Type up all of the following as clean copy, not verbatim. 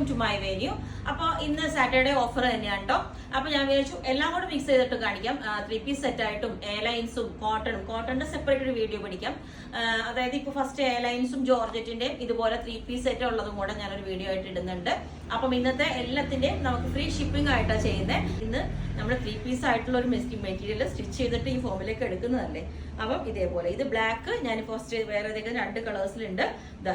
Welcome to my venue. അപ്പോൾ ഇന്ന് Saturday offer തന്നെയാണ് കേട്ടോ. അപ്പൊ ഞാൻ വിചാരിച്ചു എല്ലാം കൂടെ മിക്സ് ചെയ്തിട്ട് കാണിക്കാം. 3 പീസ് സെറ്റ് ആയിട്ടും എയർലൈൻസും കോട്ടണിന്റെ സെപ്പറേറ്റ് ഒരു വീഡിയോ പിടിക്കാം. അതായത് ഇപ്പൊ ഫസ്റ്റ് എയർലൈൻസും ജോർജറ്റിന്റെ ഇതുപോലെ 3 പീസ് സെറ്റ് ഉള്ളതും കൂടെ ഞാനൊരു വീഡിയോ ആയിട്ട് ഇടുന്നുണ്ട്. അപ്പം ഇന്നത്തെ എല്ലാത്തിന്റെയും നമുക്ക് ഫ്രീ ഷിപ്പിംഗ് ആയിട്ടാണ് ചെയ്യുന്നത്. ഇന്ന് നമ്മൾ 3 പീസ് ആയിട്ടുള്ള ഒരു മെറ്റീരിയൽ സ്റ്റിച്ച് ചെയ്തിട്ട് ഈ ഫോമിലേക്ക് എടുക്കുന്നതല്ലേ. അപ്പം ഇതേപോലെ ഇത് ബ്ലാക്ക് ഞാൻ ഫസ്റ്റ് വേറെ ഏതൊക്കെ 2 കളേഴ്സിലുണ്ട്.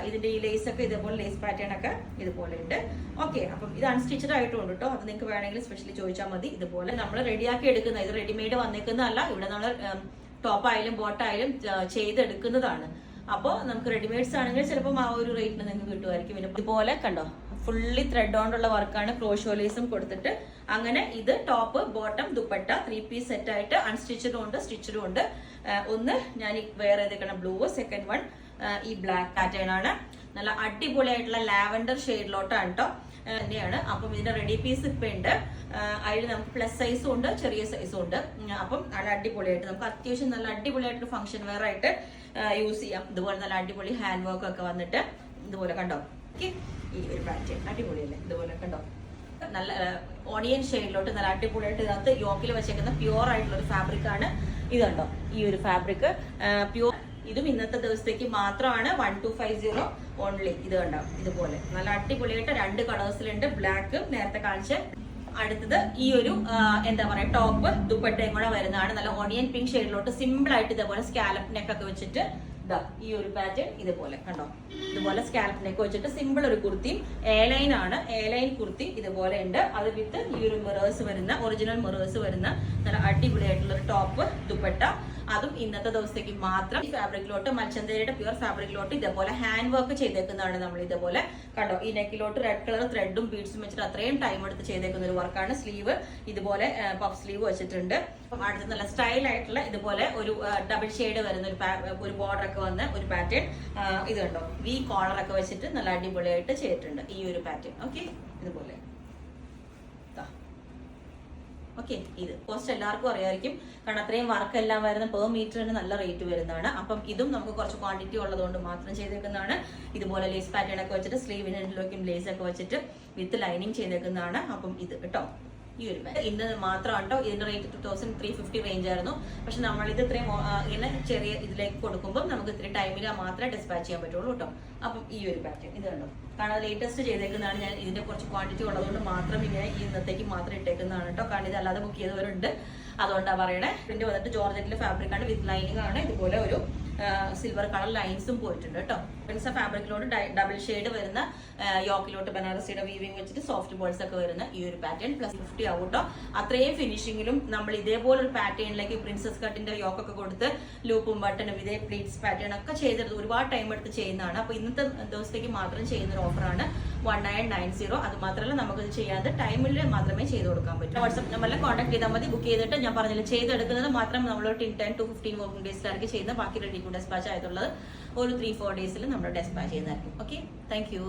ഇതിന്റെ ഈ ലേസ് ഒക്കെ ഇതേപോലെ ലേസ് പാറ്റേൺ ഒക്കെ ഇതുപോലെ ഉണ്ട്. ഓക്കെ, അപ്പം ഇത് അൺസ്റ്റിച്ചഡ് ആയിട്ടുണ്ട് കേട്ടോ. അത് നിങ്ങൾക്ക് വേണമെങ്കിൽ സ്പെഷ്യലി ചോദിച്ചാൽ മതി. ഇതുപോലെ നമ്മൾ റെഡിയാക്കി എടുക്കുന്ന, ഇത് റെഡിമെയ്ഡ് വന്നേക്കുന്നതല്ല. ഇവിടെ നമ്മൾ ടോപ്പ് ആയാലും ബോട്ടായാലും ചെയ്തെടുക്കുന്നതാണ്. അപ്പോൾ നമുക്ക് റെഡിമെയ്ഡ്സ് ആണെങ്കിൽ ചിലപ്പോൾ ആ ഒരു റേറ്റിന് നിങ്ങൾക്ക് കിട്ടുമായിരിക്കും. പിന്നെ ഇതുപോലെ കണ്ടോ, ഫുള്ളി ത്രെഡ് കൊണ്ടുള്ള വർക്കാണ്. ക്രോഷോ ലേസും കൊടുത്തിട്ട് അങ്ങനെ ഇത് top bottom dupatta 3 piece set ആയിട്ട് അൺസ്റ്റിച്ചഡും ഉണ്ട് സ്റ്റിച്ചഡും ഉണ്ട്. ഒന്ന് ഞാൻ വേറെ ഏതൊക്കെയാണ് ബ്ലൂ, സെക്കൻഡ് വൺ ഈ ബ്ലാക്ക് പാറ്റേൺ ആണ്. നല്ല അടിപൊളിയായിട്ടുള്ള ലാവൻഡർ ഷെയ്ഡിലോട്ടാണ് കേട്ടോ തന്നെയാണ്. അപ്പം ഇതിന്റെ റെഡി പീസ് ഇപ്പൊ ഉണ്ട്. അതിൽ നമുക്ക് പ്ലസ് സൈസും ഉണ്ട് ചെറിയ സൈസും ഉണ്ട്. അപ്പം നല്ല അടിപൊളിയായിട്ട് നമുക്ക് അത്യാവശ്യം നല്ല അടിപൊളിയായിട്ട് ഫംഗ്ഷൻ വെയർ ആയിട്ട് യൂസ് ചെയ്യാം. ഇതുപോലെ നല്ല അടിപൊളി ഹാൻഡ് വർക്ക് ഒക്കെ വന്നിട്ട് ഇതുപോലെ കണ്ടോ. ഈ ഒരു പാറ്റേൺ അടിപൊളിയല്ലേ, ഇതുപോലെ കണ്ടോ. നല്ല ഓണിയൻ ഷെയ്ഡിലോട്ട് നല്ല അടിപൊളിയായിട്ട് ഇതിനകത്ത് യോക്കിൽ വെച്ചേക്കുന്ന പ്യുവർ ആയിട്ടുള്ള ഒരു ഫാബ്രിക് ആണ്. ഇതുണ്ടോ ഈ ഒരു ഫാബ്രിക് പ്യുവർ. ഇതും ഇന്നത്തെ ദിവസത്തേക്ക് മാത്രമാണ്. 1250 ഓൺലി. ഇത് കണ്ടോ, ഇതുപോലെ നല്ല അടിപൊളിയായിട്ട് 2 കളേഴ്സിലുണ്ട്. ബ്ലാക്ക് നേരത്തെ കാണിച്ച്. അടുത്തത് ഈ ഒരു എന്താ പറയാ ടോപ്പ് ദുപ്പട്ടയും കൂടെ വരുന്നതാണ്. നല്ല ഓണിയൻ പിങ്ക് ഷെയ്ഡിലോട്ട് സിമ്പിൾ ആയിട്ട് ഇതേപോലെ സ്കാലപ്പ് നെക്ക് ഒക്കെ വെച്ചിട്ട് ഈ ഒരു പാറ്റേൺ ഇതുപോലെ കണ്ടോ. ഇതുപോലെ സ്കാലപ്പ് നെക്ക് വെച്ചിട്ട് സിമ്പിൾ ഒരു കുർത്തിയും എയർലൈൻ ആണ്. എയർലൈൻ കുർത്തി ഇതുപോലെ ഉണ്ട്. അത് വിത്ത് ഈ ഒരു മിറേഴ്സ് വരുന്ന ഒറിജിനൽ മിറേഴ്സ് വരുന്ന നല്ല അടിപൊളിയായിട്ടുള്ള ഒരു ടോപ്പ് ദുപ്പട്ട. അതും ഇന്നത്തെ ദിവസത്തേക്ക് മാത്രം. ഈ ഫാബ്രിക്കിലോട്ട് മൽച്ചന്തേരിയുടെ പ്യുവർ ഫാബ്രിക്കിലോട്ട് ഇതേപോലെ ഹാൻഡ് വർക്ക് ചെയ്തേക്കുന്നതാണ്. നമ്മൾ ഇതേപോലെ കണ്ടോ ഈ നെക്കിലോട്ട് റെഡ് കളർ ത്രെഡും ബീഡ്സും വെച്ചിട്ട് അത്രയും ടൈം എടുത്ത് ചെയ്തേക്കുന്ന ഒരു വർക്കാണ്. സ്ലീവ് ഇതുപോലെ പഫ് സ്ലീവ് വെച്ചിട്ടുണ്ട്. അടുത്ത് നല്ല സ്റ്റൈൽ ആയിട്ടുള്ള ഇതുപോലെ ഒരു ഡബിൾ ഷെയ്ഡ് വരുന്ന ഒരു ബോർഡർ ഒക്കെ വന്ന ഒരു പാറ്റേൺ. ഇത് കണ്ടോ വി കോളർ ഒക്കെ വെച്ചിട്ട് നല്ല അടിപൊളിയായിട്ട് ചെയ്തിട്ടുണ്ട് ഈ ഒരു പാറ്റേൺ. ഓക്കെ, ഇതുപോലെ ഓക്കെ. ഇത് കോസ്റ്റ് എല്ലാവർക്കും അറിയാമായിരിക്കും, കാരണം അത്രയും വർക്ക് എല്ലാം വരുന്ന പെർ മീറ്ററിന് നല്ല റേറ്റ് വരുന്നതാണ്. അപ്പം ഇതും നമുക്ക് കുറച്ച് ക്വാണ്ടിറ്റി ഉള്ളതുകൊണ്ട് മാത്രം ചെയ്തേക്കുന്നതാണ്. ഇതുപോലെ ലേസ് പാറ്റേൺ ഒക്കെ വെച്ചിട്ട് സ്ലീവിന് എൻഡിലേക്കും ലേസ് ഒക്കെ വെച്ചിട്ട് വിത്ത് ലൈനിങ് ചെയ്തേക്കുന്നതാണ്. അപ്പം ഇത് കേട്ടോ ഈ ഒരു ഇന്ന് മാത്രമാണ് കേട്ടോ. ഇതിന്റെ റേറ്റ് 2350 റേഞ്ച് ആയിരുന്നു. പക്ഷെ നമ്മളിത് ഇത്രയും ഇങ്ങനെ ചെറിയ ഇതിലേക്ക് കൊടുക്കുമ്പോൾ നമുക്ക് ഇത്രയും ടൈമിൽ മാത്രമേ ഡിസ്പാച്ച് ചെയ്യാൻ പറ്റുള്ളൂ കേട്ടോ. അപ്പം ഈ ഒരു പാറ്റേൺ ഇത് കണ്ടോ, കാരണം ലേറ്റസ്റ്റ് ചെയ്തേക്കുന്നതാണ്. ഞാൻ ഇതിന്റെ കുറച്ച് ക്വാണ്ടിറ്റി ഉള്ളതുകൊണ്ട് മാത്രം ഇങ്ങനെ ഇന്നത്തേക്ക് മാത്രം ഇട്ടേക്കുന്നതാണ് കേട്ടോ. കാരണം ഇതല്ലാതെ ബുക്ക് ചെയ്തവരുണ്ട്, അതുകൊണ്ടാണ് പറയണേ. ഇതിന്റെ വന്നിട്ട് ജോർജറ്റിലെ ഫാബ്രിക് ആണ്, വിത്ത് ലൈനിങ് ആണ്. ഇതുപോലെ ഒരു സിൽവർ കളർ ലൈൻസും പോയിട്ടുണ്ട് കേട്ടോ. പെൻസ ഫാബ്രിക്കിലോട്ട് ഡബിൾ ഷെയ്ഡ് വരുന്ന യോക്കിലോട്ട് ബനാറസിയുടെ വീവിങ് വെച്ചിട്ട് സോഫ്റ്റ് ബോൾസ് ഒക്കെ വരുന്ന ഈ ഒരു പാറ്റേൺ +50 ആവും കേട്ടോ. അത്രയും ഫിനിഷിങ്ങിലും നമ്മൾ ഇതേപോലെ ഒരു പാറ്റേണിലേക്ക് പ്രിൻസസ് കട്ടിന്റെ യോക്കൊക്കെ കൊടുത്ത് ലൂപ്പും ബട്ടണും ഇതേ പ്ലീറ്റ്സ് പാറ്റേൺ ഒക്കെ ചെയ്തെടുത്ത് ഒരുപാട് ടൈം എടുത്ത് ചെയ്യുന്നതാണ്. അപ്പൊ ഇന്നത്തെ ദിവസത്തേക്ക് മാത്രം ചെയ്യുന്ന ഒരു ഓഫറാണ് 1990. അത് മാത്രമല്ല നമുക്കിത് ചെയ്യാതെ ടൈമിൽ മാത്രമേ ചെയ്ത് കൊടുക്കാൻ പറ്റൂ. വാട്സ്ആപ്പ് നമ്പറിൽ കോൺടാക്ട് ചെയ്താൽ മതി. ബുക്ക് ചെയ്തിട്ട് ഞാൻ പറഞ്ഞില്ല ചെയ്തെടുക്കുന്നത് മാത്രം നമ്മൾ 10 to 15 വർക്കിംഗ് ഡേയ്സിലായിരിക്കും ചെയ്യുന്നത്. ബാക്കി റെഡി ടു ഡെസ്പാച്ച് ആയിട്ടുള്ളത് ഒരു 3-4 ഡേയ്സിൽ നമ്മൾ ഡെസ്പാച്ച് ചെയ്യുന്നതായിരിക്കും. Okay, thank you.